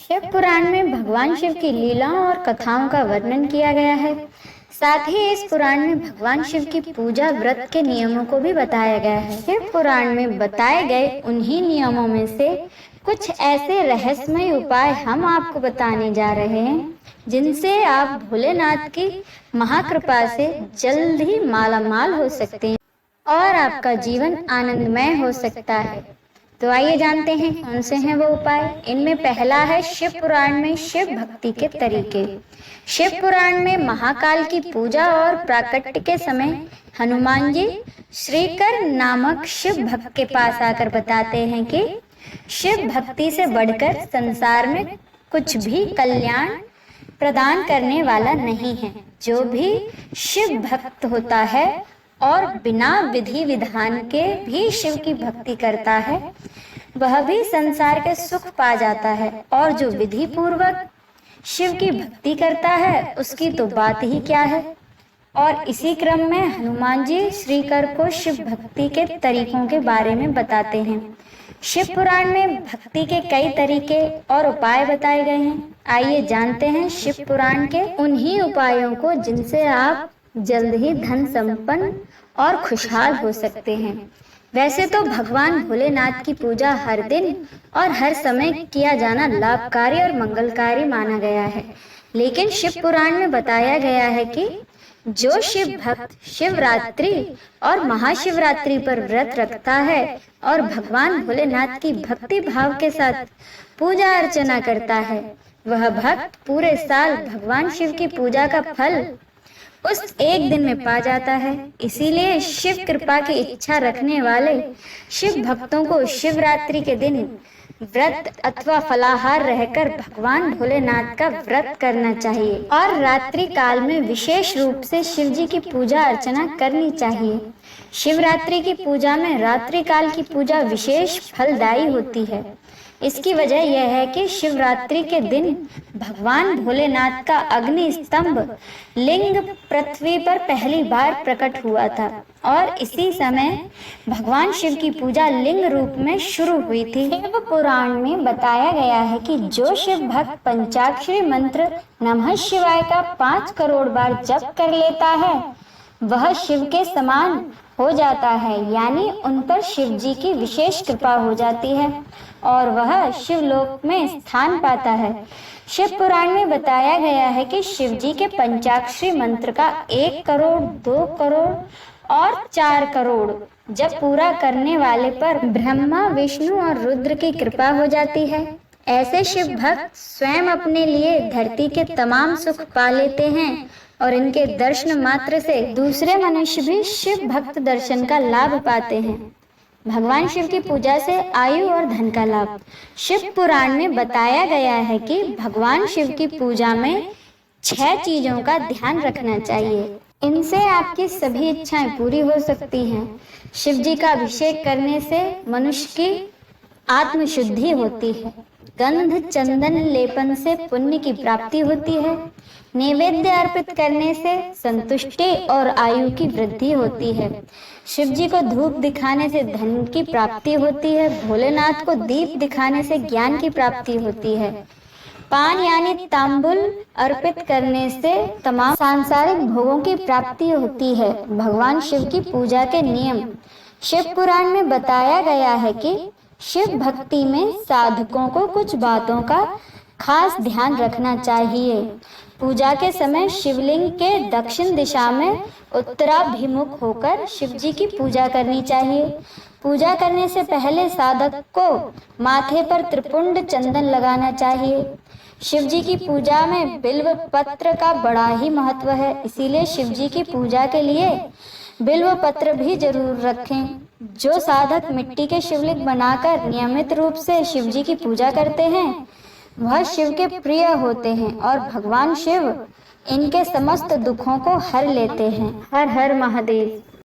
शिव पुराण में भगवान शिव की लीलाओं और कथाओं का वर्णन किया गया है। साथ ही इस पुराण में भगवान शिव की पूजा व्रत के नियमों को भी बताया गया है। शिव पुराण में बताए गए उन्हीं नियमों में से कुछ ऐसे रहस्यमय उपाय हम आपको बताने जा रहे हैं जिनसे आप भोलेनाथ की महाकृपा से जल्द ही मालामाल हो सकते हैं और आपका जीवन आनंदमय हो सकता है। तो आइए जानते हैं कौन से हैं वो उपाय। इनमें पहला है शिव पुराण में शिव भक्ति के तरीके। शिव पुराण में महाकाल की पूजा और प्राकट्य के समय हनुमान जी श्रीकर नामक शिव भक्त के पास आकर बताते हैं कि शिव भक्ति से बढ़कर संसार में कुछ भी कल्याण प्रदान करने वाला नहीं है। जो भी शिव भक्त होता है और बिना विधि विधान के भी शिव की भक्ति करता है वह भी संसार के सुख पा जाता है, और जो विधि पूर्वक शिव की भक्ति करता है उसकी तो बात ही क्या है। और इसी क्रम में हनुमान जी श्रीकर को शिव भक्ति के तरीकों के बारे में बताते हैं। शिव पुराण में भक्ति के कई तरीके और उपाय बताए गए हैं। आइए जानते हैं शिव पुराण के उन्हीं उपायों को जिनसे आप जल्द ही धन संपन्न और खुशहाल हो सकते हैं। वैसे तो भगवान भोलेनाथ की पूजा हर दिन और हर समय किया जाना लाभकारी और मंगलकारी माना गया है, लेकिन शिव पुराण में बताया गया है कि जो शिव भक्त शिवरात्रि और महाशिवरात्रि पर व्रत रखता है और भगवान भोलेनाथ की भक्ति भाव के साथ पूजा अर्चना करता है वह भक्त पूरे साल भगवान शिव की पूजा का फल उस एक दिन में पा जाता है। इसीलिए शिव कृपा की इच्छा रखने वाले शिव भक्तों को शिवरात्रि के दिन व्रत अथवा फलाहार रहकर भगवान भोलेनाथ का व्रत करना चाहिए और रात्रि काल में विशेष रूप से शिव जी की पूजा अर्चना करनी चाहिए। शिवरात्रि की पूजा में रात्रि काल की पूजा विशेष फलदायी होती है। इसकी वजह यह है कि शिवरात्रि के दिन भगवान भोलेनाथ का अग्नि स्तंभ लिंग पृथ्वी पर पहली बार प्रकट हुआ था और इसी समय भगवान शिव की पूजा लिंग रूप में शुरू हुई थी। शिव पुराण में बताया गया है कि जो शिव भक्त पंचाक्षरी मंत्र नमः शिवाय का 5 करोड़ बार जप कर लेता है वह शिव के समान हो जाता है, यानी उन पर शिव जी की विशेष कृपा हो जाती है और वह शिवलोक में स्थान पाता है। शिव पुराण में बताया गया है कि शिव जी के पंचाक्षरी मंत्र का 1 करोड़ 2 करोड़ और 4 करोड़ जब पूरा करने वाले पर ब्रह्मा विष्णु और रुद्र की कृपा हो जाती है। ऐसे शिव भक्त स्वयं अपने लिए धरती के तमाम सुख पा लेते हैं और इनके दर्शन मात्र से दूसरे मनुष्य भी शिव भक्त दर्शन का लाभ पाते हैं। भगवान शिव की पूजा से आयु और धन का लाभ। शिव पुराण में बताया गया है कि भगवान शिव की पूजा में 6 चीजों का ध्यान रखना चाहिए। इनसे आपकी सभी इच्छाएं पूरी हो सकती हैं। शिव जी का अभिषेक करने से मनुष्य की आत्मशुद्धि होती है। गंध चंदन लेपन से पुण्य की प्राप्ति होती है। नैवेद्य अर्पित करने से संतुष्टि और आयु की वृद्धि होती है। शिव जी को धूप दिखाने से धन की प्राप्ति होती है। भोलेनाथ को दीप दिखाने से ज्ञान की प्राप्ति होती है। पान यानी तांबुल अर्पित करने से तमाम सांसारिक भोगों की प्राप्ति होती है। भगवान शिव की पूजा के नियम। शिव पुराण में बताया गया है कि शिव भक्ति में साधकों को कुछ बातों का खास ध्यान रखना चाहिए। पूजा के समय शिवलिंग के दक्षिण दिशा में उत्तराभिमुख होकर शिव जी की पूजा करनी चाहिए। पूजा करने से पहले साधक को माथे पर त्रिपुंड चंदन लगाना चाहिए। शिव जी की पूजा में बिल्व पत्र का बड़ा ही महत्व है, इसीलिए शिव जी की पूजा के लिए बिल्व पत्र भी जरूर रखें। जो साधक मिट्टी के शिवलिंग बनाकर नियमित रूप से शिव जी की पूजा करते हैं वह शिव के प्रिय होते हैं और भगवान शिव इनके समस्त दुखों को हर लेते हैं। हर हर महादेव।